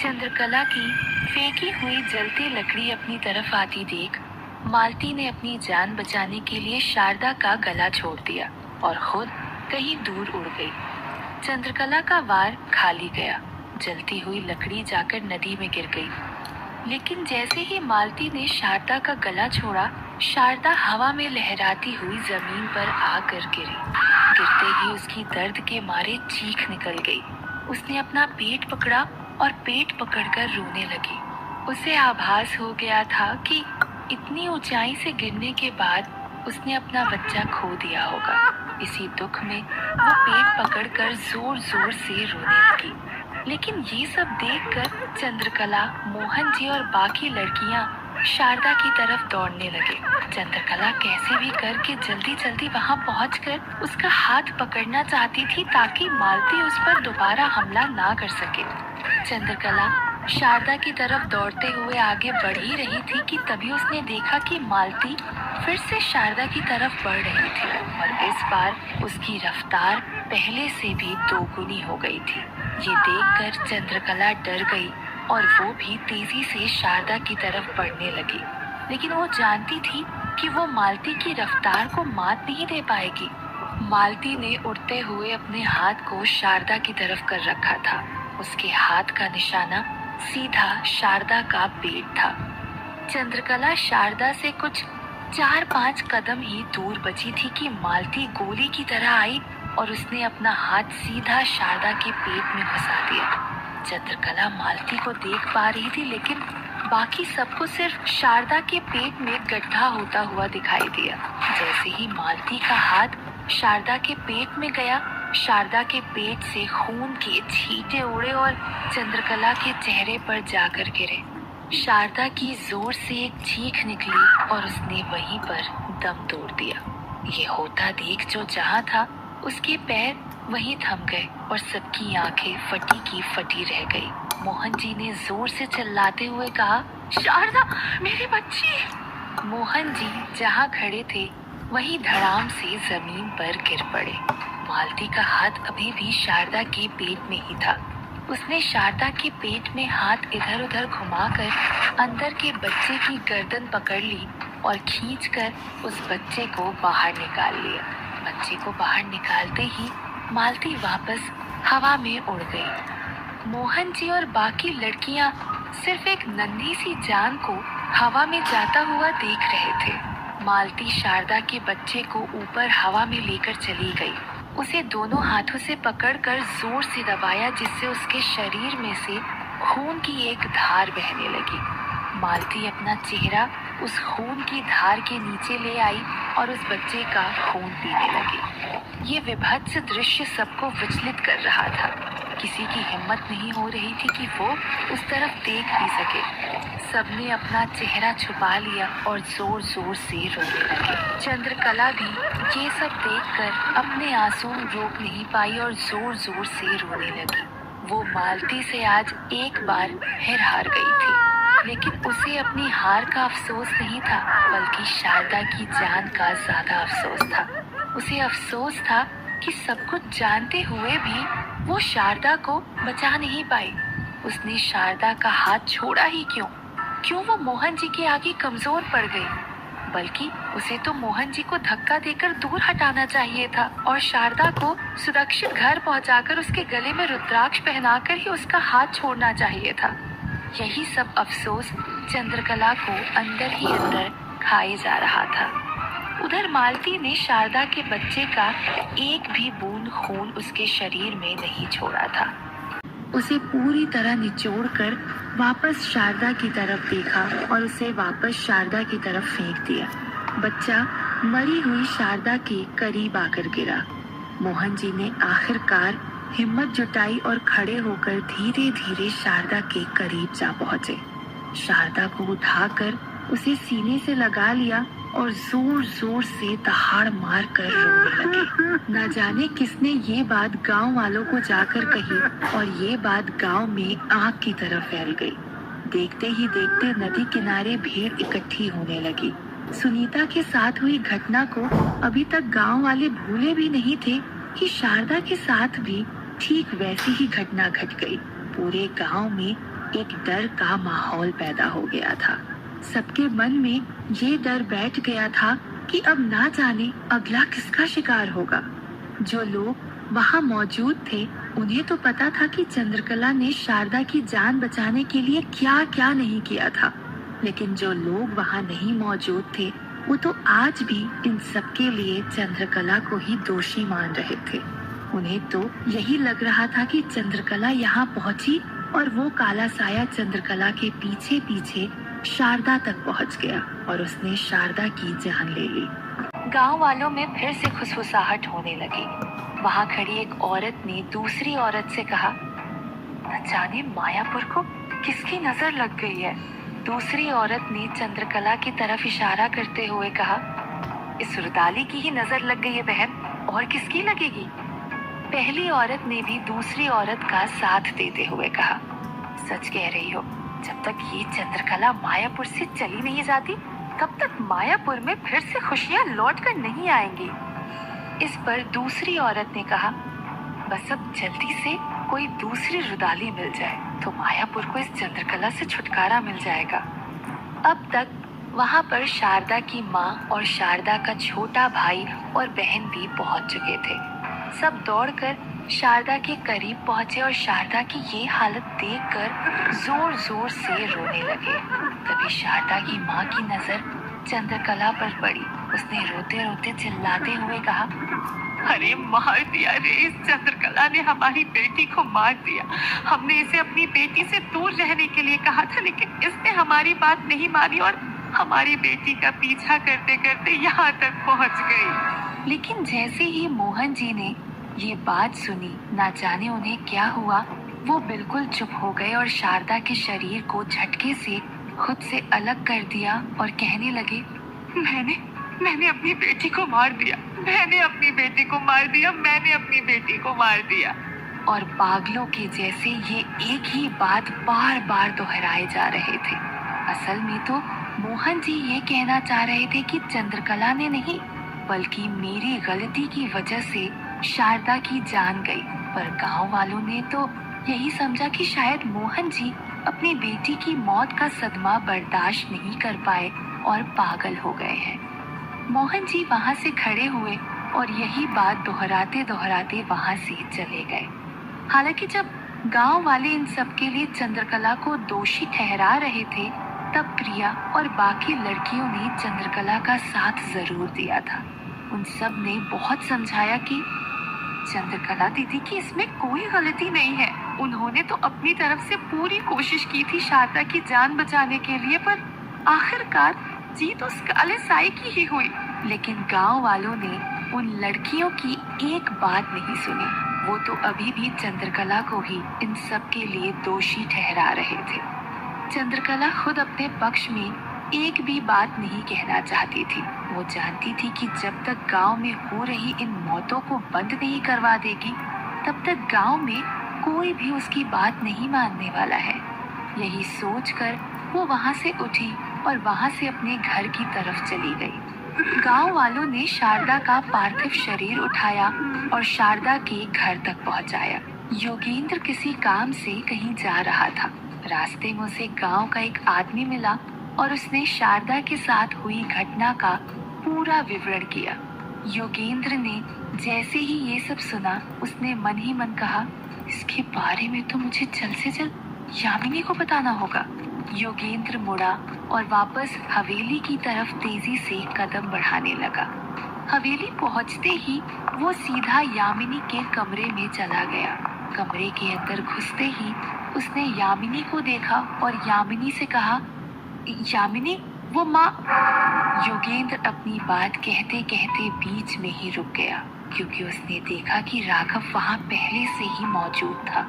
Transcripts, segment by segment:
चंद्रकला की फेंकी हुई जलती लकड़ी अपनी तरफ आती देख मालती ने अपनी जान बचाने के लिए शारदा का गला छोड़ दिया और खुद कहीं दूर उड़ गई। चंद्रकला का वार खाली गया। जलती हुई लकड़ी जाकर नदी में गिर गई। लेकिन जैसे ही मालती ने शारदा का गला छोड़ा, शारदा हवा में लहराती हुई जमीन पर आकर गिरी। गिरते ही उसकी दर्द के मारे चीख निकल गई। उसने अपना पेट पकड़ा और पेट पकड़कर रोने लगी। उसे आभास हो गया था कि इतनी ऊंचाई से गिरने के बाद उसने अपना बच्चा खो दिया होगा। इसी दुख में वो पेट पकड़कर जोर जोर से रोने लगी। लेकिन ये सब देखकर चंद्रकला, मोहन जी और बाकी लड़कियां शारदा की तरफ दौड़ने लगे। चंद्रकला कैसे भी करके जल्दी जल्दी वहां पहुंचकर उसका हाथ पकड़ना चाहती थी ताकि मालती उस पर दोबारा हमला ना कर सके। चंद्रकला शारदा की तरफ दौड़ते हुए आगे बढ़ ही रही थी कि तभी उसने देखा कि मालती फिर से शारदा की तरफ बढ़ रही थी और इस बार उसकी रफ्तार पहले से भी दोगुनी हो गई थी। ये देखकर चंद्रकला डर गई और वो भी तेजी से शारदा की तरफ बढ़ने लगी। लेकिन वो जानती थी कि वो मालती की रफ्तार को मात नहीं दे पाएगी। मालती ने उड़ते हुए अपने हाथ को शारदा की तरफ कर रखा था। उसके हाथ का निशाना सीधा शारदा का पेट था। चंद्रकला शारदा से कुछ 4-5 कदम ही दूर बची थी कि मालती गोली की तरह आई और उसने अपना हाथ सीधा शारदा के पेट में घुसा दिया। चंद्रकला मालती को देख पा रही थी, लेकिन बाकी सबको सिर्फ शारदा के पेट में गड्ढा होता हुआ दिखाई दिया। जैसे ही मालती का हाथ शारदा के पेट में गया, शारदा के पेट से खून के छींटे उड़े और चंद्रकला के चेहरे पर जाकर गिरे। शारदा की जोर से एक चीख निकली और उसने वहीं पर दम तोड़ दिया। ये होता देख जो जहां था उसके पैर वहीं थम गए और सबकी आंखें फटी की फटी रह गई। मोहन जी ने जोर से चिल्लाते हुए कहा, शारदा, मेरी बच्ची। मोहन जी जहां खड़े थे वहीं धड़ाम से जमीन पर गिर पड़े। मालती का हाथ अभी भी शारदा के पेट में ही था। उसने शारदा के पेट में हाथ इधर उधर घुमाकर अंदर के बच्चे की गर्दन पकड़ ली और खींचकर उस बच्चे को बाहर निकाल लिया। बच्चे को बाहर निकालते ही मालती वापस हवा में उड़ गई। मोहन जी और बाकी लड़कियां सिर्फ एक नन्ही सी जान को हवा में जाता हुआ देख रहे थे। मालती शारदा के बच्चे को ऊपर हवा में लेकर चली गई। उसे दोनों हाथों से पकड़कर जोर से दबाया, जिससे उसके शरीर में से खून की एक धार बहने लगी। मालती अपना चेहरा उस खून की धार के नीचे ले आई और उस बच्चे का खून पीने लगी। ये विभत्स दृश्य सबको विचलित कर रहा था। किसी की हिम्मत नहीं हो रही थी कि वो उस तरफ देख भी सके। सबने अपना चेहरा छुपा लिया और जोर जोर से रोने लगे। चंद्रकला भी ये सब देखकर अपने आंसू रोक नहीं पाई और जोर जोर से रोने लगी। वो मालती से आज एक बार फिर हार गई थी, लेकिन उसे अपनी हार का अफसोस नहीं था, बल्कि शारदा की जान का ज्यादा अफसोस था। उसे अफसोस था कि सब कुछ जानते हुए भी वो शारदा को बचा नहीं पाई। उसने शारदा का हाथ छोड़ा ही क्यों वो मोहन जी के आगे कमजोर पड़ गई। बल्कि उसे तो मोहन जी को धक्का देकर दूर हटाना चाहिए था और शारदा को सुरक्षित घर पहुंचाकर उसके गले में रुद्राक्ष पहनाकर ही उसका हाथ छोड़ना चाहिए था। यही सब अफसोस चंद्रकला को अंदर ही अंदर खाए जा रहा था। उधर मालती ने शारदा के बच्चे का एक भी बूंद खून उसके शरीर में नहीं छोड़ा था। उसे पूरी तरह निचोड़कर वापस शारदा की तरफ देखा और उसे वापस शारदा की तरफ फेंक दिया। बच्चा मरी हुई शारदा के करीब आकर गिरा। मोहन जी ने आखिरकार हिम्मत जुटाई और खड़े होकर धीरे धीरे शारदा के करीब जा पहुंचे। शारदा को उठाकर उसे सीने से लगा लिया और जोर जोर से दहाड़ मार कर रोने लगे। न जाने किसने ये बात गांव वालों को जाकर कही और ये बात गांव में आग की तरह फैल गई। देखते ही देखते नदी किनारे भीड़ इकट्ठी होने लगी। सुनीता के साथ हुई घटना को अभी तक गांव वाले भूले भी नहीं थे कि शारदा के साथ भी ठीक वैसी ही घटना घट गई। पूरे गांव में एक डर का माहौल पैदा हो गया था। सबके मन में ये डर बैठ गया था कि अब ना जाने अगला किसका शिकार होगा। जो लोग वहाँ मौजूद थे उन्हें तो पता था कि चंद्रकला ने शारदा की जान बचाने के लिए क्या क्या नहीं किया था, लेकिन जो लोग वहाँ नहीं मौजूद थे वो तो आज भी इन सब के लिए चंद्रकला को ही दोषी मान रहे थे। उन्हें तो यही लग रहा था कि चंद्रकला यहाँ पहुँची और वो काला साया चंद्रकला के पीछे पीछे शारदा तक पहुँच गया और उसने शारदा की जान ले ली। गांव वालों में फिर से खुसफुसाहट होने लगी। वहाँ खड़ी एक औरत ने दूसरी औरत से कहा, न जाने मायापुर को किसकी नजर लग गई है। दूसरी औरत ने चंद्रकला की तरफ इशारा करते हुए कहा, इस रुदाली की ही नजर लग गई है बहन, और किसकी लगेगी। पहली औरत ने भी दूसरी औरत का साथ देते हुए कहा, सच कह रही हो, जब तक ये चंद्रकला मायापुर से चली नहीं जाती तब तक मायापुर में फिर से खुशियां लौट कर नहीं आएंगी। इस पर दूसरी औरत ने कहा, बस अब जल्दी से कोई दूसरी रुदाली मिल जाए तो मायापुर को इस चंद्रकला से छुटकारा मिल जाएगा। अब तक वहाँ पर शारदा की माँ और शारदा का छोटा भाई और बहन भी पहुँच चुके थे। सब दौड़कर शारदा के करीब पहुँचे और शारदा की ये हालत देखकर जोर जोर से रोने लगे। तभी शारदा की माँ की नजर चंद्रकला पर पड़ी। उसने रोते रोते चिल्लाते हुए कहा, अरे मार दिया रे, इस चंद्रकला ने हमारी बेटी को मार दिया। हमने इसे अपनी बेटी से दूर रहने के लिए कहा था, लेकिन इसने हमारी बात नहीं मानी और हमारी बेटी का पीछा करते करते यहाँ तक पहुँच गई। लेकिन जैसे ही मोहन जी ने ये बात सुनी, ना जाने उन्हें क्या हुआ, वो बिल्कुल चुप हो गए और शारदा के शरीर को झटके से खुद से अलग कर दिया और कहने लगे, मैंने अपनी बेटी को मार दिया, मैंने अपनी बेटी को मार दिया, मैंने अपनी बेटी को मार दिया। और पागलों के जैसे ये एक ही बात बार बार दोहराए जा रहे थे। असल में तो मोहन जी ये कहना चाह रहे थे कि चंद्रकला ने नहीं, बल्कि मेरी गलती की वजह से शारदा की जान गई। पर गांव वालों ने तो यही समझा कि शायद मोहन जी अपनी बेटी की मौत का सदमा बर्दाश्त नहीं कर पाए और पागल हो गए हैं। मोहन जी वहां से खड़े हुए और यही बात दोहराते दोहराते वहां से चले गए। हालांकि जब गांव वाले इन सब के लिए चंद्रकला को दोषी ठहरा रहे थे, तब प्रिया और बाकी लड़कियों ने चंद्रकला का साथ जरूर दिया था। उन सब ने बहुत समझाया कि चंद्रकला दीदी की इसमें कोई गलती नहीं है। उन्होंने तो अपनी तरफ से पूरी कोशिश की थी शारदा की जान बचाने के लिए, पर आखिरकार जीत उस काले साई की ही हुई। लेकिन गांव वालों ने उन लड़कियों की एक बात नहीं सुनी। वो तो अभी भी चंद्रकला को ही इन सब के लिए दोषी ठहरा रहे थे। चंद्रकला खुद अपने पक्ष में एक भी बात नहीं कहना चाहती थी। वो जानती थी कि जब तक गांव में हो रही इन मौतों को बंद नहीं करवा देगी, तब तक गांव में कोई भी उसकी बात नहीं मानने वाला है। यही सोचकर वो वहां से उठी और वहां से अपने घर की तरफ चली गई। गांव वालों ने शारदा का पार्थिव शरीर उठाया और शारदा के घर तक पहुंचाया। योगेंद्र किसी काम से कहीं जा रहा था। रास्ते में उसे गांव का एक आदमी मिला और उसने शारदा के साथ हुई घटना का पूरा विवरण किया। योगेंद्र ने जैसे ही ये सब सुना, उसने मन ही मन कहा, इसके बारे में तो मुझे जल्द से जल्द यामिनी को बताना होगा। योगेंद्र मुड़ा और वापस हवेली की तरफ तेजी से कदम बढ़ाने लगा। हवेली पहुंचते ही वो सीधा यामिनी के कमरे में चला गया। कमरे के अंदर घुसते ही उसने यामिनी को देखा और यामिनी से कहा, यामिनी, वो माँ। योगेंद्र अपनी बात कहते कहते बीच में ही रुक गया, क्योंकि उसने देखा कि राघव वहाँ पहले से ही मौजूद था।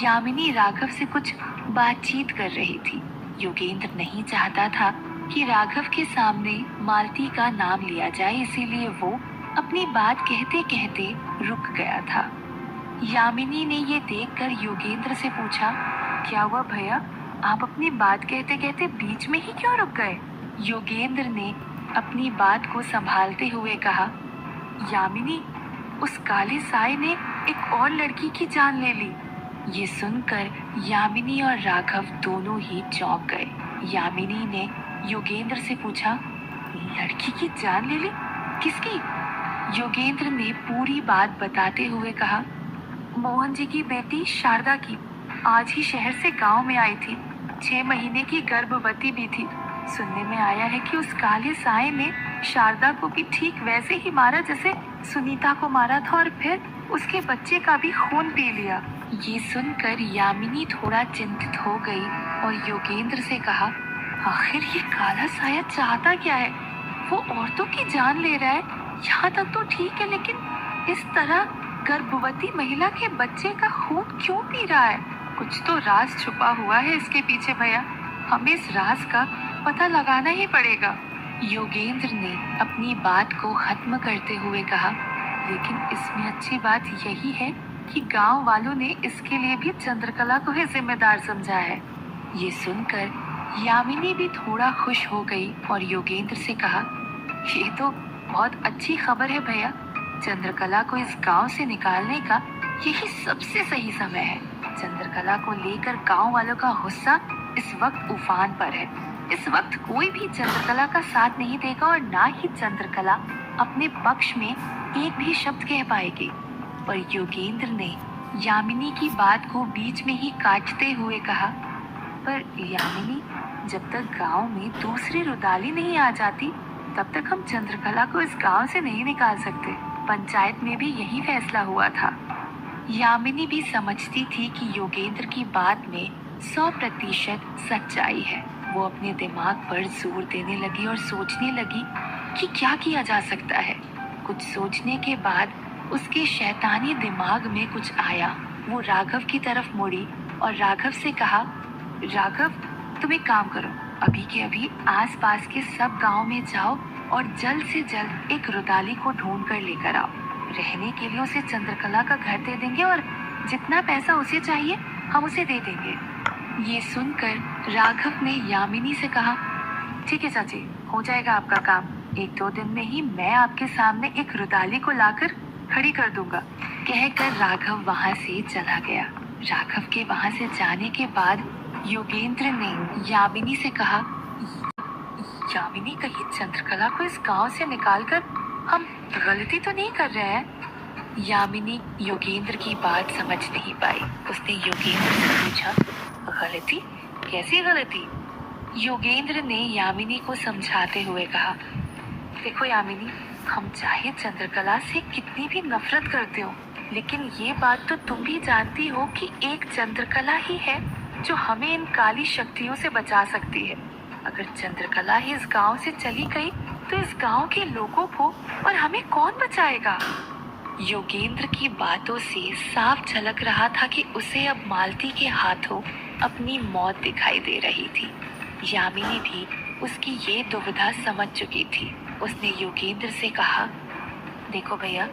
यामिनी राघव से कुछ बातचीत कर रही थी। योगेंद्र नहीं चाहता था कि राघव के सामने मालती का नाम लिया जाए, इसीलिए वो अपनी बात कहते कहते रुक गया था। यामिनी ने ये देखकर योगेंद्र से पूछा, क्या हुआ भैया, आप अपनी बात कहते कहते बीच में ही क्यों रुक गए? योगेंद्र ने अपनी बात को संभालते हुए कहा, यामिनी, उस काले साई ने एक और लड़की की जान ले ली। ये सुनकर यामिनी और राघव दोनों ही चौंक गए। यामिनी ने योगेंद्र से पूछा, लड़की की जान ले ली? किसकी? योगेंद्र ने पूरी बात बताते हुए कहा, मोहन जी की बेटी शारदा की। आज ही शहर से गांव में आई थी। 6 महीने की गर्भवती भी थी। सुनने में आया है कि उस काले साए ने शारदा को भी ठीक वैसे ही मारा जैसे सुनीता को मारा था, और फिर उसके बच्चे का भी खून पी लिया। ये सुनकर यामिनी थोड़ा चिंतित हो गई और योगेंद्र से कहा, आखिर ये काला साया चाहता क्या है? वो औरतों की जान ले रहा है, यहाँ तक तो ठीक है, लेकिन इस तरह गर्भवती महिला के बच्चे का खून क्यों पी रहा है? कुछ तो राज छुपा हुआ है इसके पीछे भैया। हमें इस राज का पता लगाना ही पड़ेगा। योगेंद्र ने अपनी बात को खत्म करते हुए कहा, लेकिन इसमें अच्छी बात यही है कि गांव वालों ने इसके लिए भी चंद्रकला को ही जिम्मेदार समझा है। ये सुनकर यामिनी भी थोड़ा खुश हो गई और योगेंद्र से कहा, ये तो बहुत अच्छी खबर है भैया। चंद्रकला को इस गांव से निकालने का यही सबसे सही समय है। चंद्रकला को लेकर गांव वालों का गुस्सा इस वक्त उफान पर है। इस वक्त कोई भी चंद्रकला का साथ नहीं देगा और ना ही चंद्रकला अपने पक्ष में एक भी शब्द कह पाएगी। पर योगेंद्र ने यामिनी की बात को बीच में ही काटते हुए कहा, पर यामिनी, जब तक गांव में दूसरी रुदाली नहीं आ जाती तब तक हम चंद्रकला को इस गांव से नहीं निकाल सकते। पंचायत में भी यही फैसला हुआ था। यामिनी भी समझती थी कि योगेंद्र की बात में 100% सच्चाई है। वो अपने दिमाग पर जोर देने लगी और सोचने लगी कि क्या किया जा सकता है। कुछ सोचने के बाद उसके शैतानी दिमाग में कुछ आया। वो राघव की तरफ मुड़ी और राघव से कहा, राघव, तुम एक काम करो, अभी के अभी आसपास के सब गांव में जाओ और जल्द से जल्द एक रुदाली को ढूंढ कर लेकर आओ। रहने के लिए उसे चंद्रकला का घर दे देंगे और जितना पैसा उसे चाहिए हम उसे दे देंगे। ये सुनकर राघव ने यामिनी से कहा, ठीक है चाची, हो जाएगा आपका काम। 1-2 दिन में ही मैं आपके सामने एक रुदाली को लाकर खड़ी कर दूंगा। कहकर राघव वहां से चला गया। राघव के वहां से जाने के बाद योगेंद्र ने यामिनी से कहा, यामिनी, कहीं चंद्रकला को इस गांव से निकालकर हम गलती तो नहीं कर रहे हैं? यामिनी योगेंद्र की बात समझ नहीं पाई। उसने योगेंद्र से पूछा, गलती? कैसी गलती? योगेंद्र ने यामिनी को समझाते हुए कहा, देखो यामिनी, हम चाहे चंद्रकला से कितनी भी नफरत करते हो, लेकिन ये बात तो तुम भी जानती हो कि एक चंद्रकला ही है जो हमें इन काली शक्तियों से बचा सकती है। अगर चंद्रकला ही इस गांव से चली गई तो इस गांव के लोगों को और हमें कौन बचाएगा? योगेंद्र की बातों से साफ झलक रहा था कि उसे अब मालती के हाथों अपनी मौत दिखाई दे रही थी। यामिनी भी उसकी ये दुविधा समझ चुकी थी। उसने योगेंद्र से कहा, देखो भैया,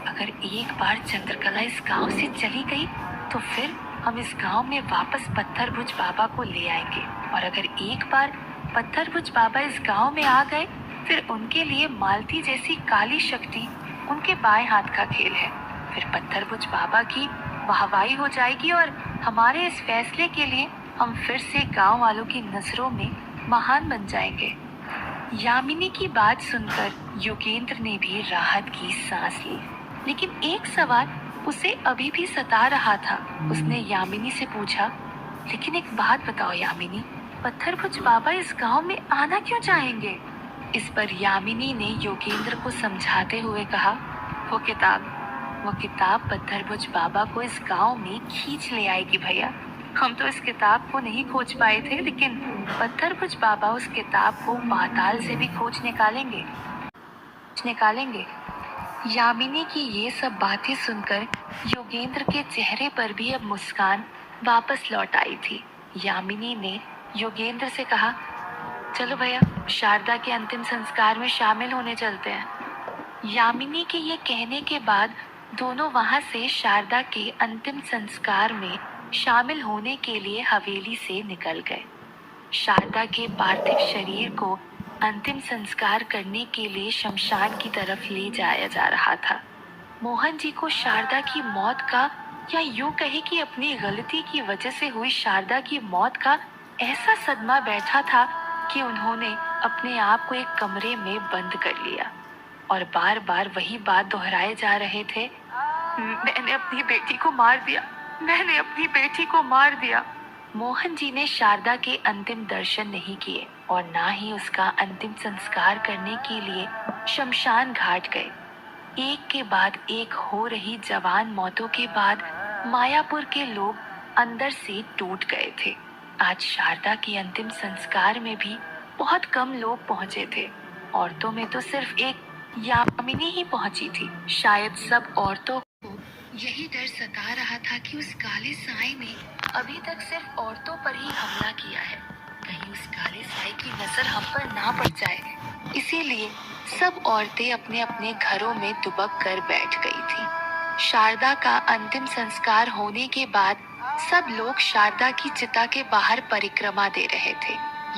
अगर एक बार चंद्रकला इस गांव से चली गई तो फिर हम इस गांव में वापस पत्थरभुज बाबा को ले आएंगे, और अगर एक बार पत्थरभुज बाबा इस गांव में आ गए फिर उनके लिए मालती जैसी काली शक्ति उनके बाएं हाथ का खेल है। फिर पत्थरभुज बाबा की वाहवाही हो जाएगी और हमारे इस फैसले के लिए हम फिर से गांव वालों की नजरों में महान बन जाएंगे। यामिनी की बात सुनकर योगेंद्र ने भी राहत की सांस ली, लेकिन एक सवाल उसे अभी भी सता रहा था। उसने यामिनी से पूछा, लेकिन एक बात बताओ यामिनी, पत्थरभुज बाबा इस गांव में आना क्यों चाहेंगे? इस पर यामिनी ने योगेंद्र को समझाते हुए कहा, वो किताब पत्थरभुज बाबा को इस गांव में खींच ले आएगी भैया। हम तो इस किताब को नहीं खोज पाए थे, लेकिन पत्थरभुज बाबा उस किताब को पाताल से भी खोज निकालेंगे। यामिनी की ये सब बातें सुनकर योगेंद्र के चेहरे पर भी अब मुस्कान वापस लौट आई थी। यामिनी ने योगेंद्र से कहा, चलो भैया, शारदा के अंतिम संस्कार में शामिल होने चलते हैं। यामिनी के ये कहने के बाद दोनों वहां से शारदा के अंतिम संस्कार में शामिल होने के लिए हवेली से निकल गए। शारदा के पार्थिव शरीर को अंतिम संस्कार करने के लिए शमशान की तरफ ले जाया जा रहा था। मोहन जी को शारदा की मौत का या यूं कहे कि अपनी गलती की वजह से हुई शारदा की मौत का ऐसा सदमा बैठा था कि उन्होंने अपने आप को एक कमरे में बंद कर लिया और बार बार वही बात दोहराए जा रहे थे। मैंने अपनी बेटी को मार दिया, मैंने अपनी बेटी को मार दिया। मोहन जी ने शारदा के अंतिम दर्शन नहीं किए और ना ही उसका अंतिम संस्कार करने के लिए शमशान घाट गए। एक के बाद एक हो रही जवान मौतों के बाद मायापुर के लोग अंदर से टूट गए थे। आज शारदा के अंतिम संस्कार में भी बहुत कम लोग पहुंचे थे। औरतों में तो सिर्फ एक यामिनी ही पहुंची थी। शायद सब औरतों को यही डर सता रहा था कि उस काले साए ने अभी तक सिर्फ औरतों पर ही हमला किया है, कहीं उस काले साए की नजर हम पर ना पड़ जाए। इसीलिए सब औरतें अपने अपने घरों में दुबक कर बैठ गई थी। शारदा का अंतिम संस्कार होने के बाद सब लोग शारदा की चिता के बाहर परिक्रमा दे रहे थे।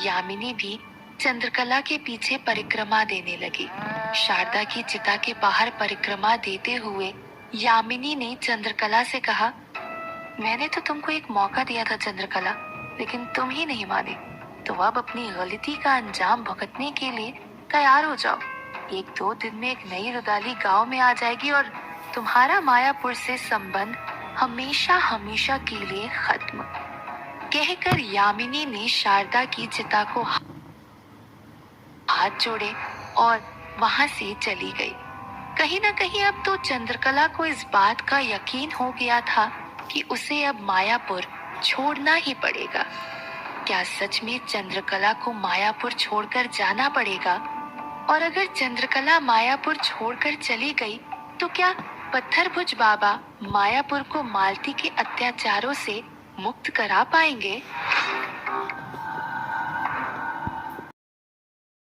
यामिनी भी चंद्रकला के पीछे परिक्रमा देने लगी। शारदा की चिता के बाहर परिक्रमा देते हुए यामिनी ने चंद्रकला से कहा, मैंने तो तुमको एक मौका दिया था चंद्रकला, लेकिन तुम ही नहीं माने। तो अब अपनी गलती का अंजाम भुगतने के लिए तैयार हो जाओ। 1-2 दिन में एक नई रुदाली गांव में आ जाएगी और तुम्हारा मायापुर से संबंध हमेशा हमेशा के लिए खत्म। कहकर यामिनी ने शारदा की चिता को हाथ जोड़े और वहां से चली गई। कहीं न कहीं अब तो चंद्रकला को इस बात का यकीन हो गया था कि उसे अब मायापुर छोड़ना ही पड़ेगा। क्या सच में चंद्रकला को मायापुर छोड़कर जाना पड़ेगा? और अगर चंद्रकला मायापुर छोड़कर चली गई तो क्या पत्थरभुज बाबा मायापुर को मालती के अत्याचारों से मुक्त करा पाएंगे?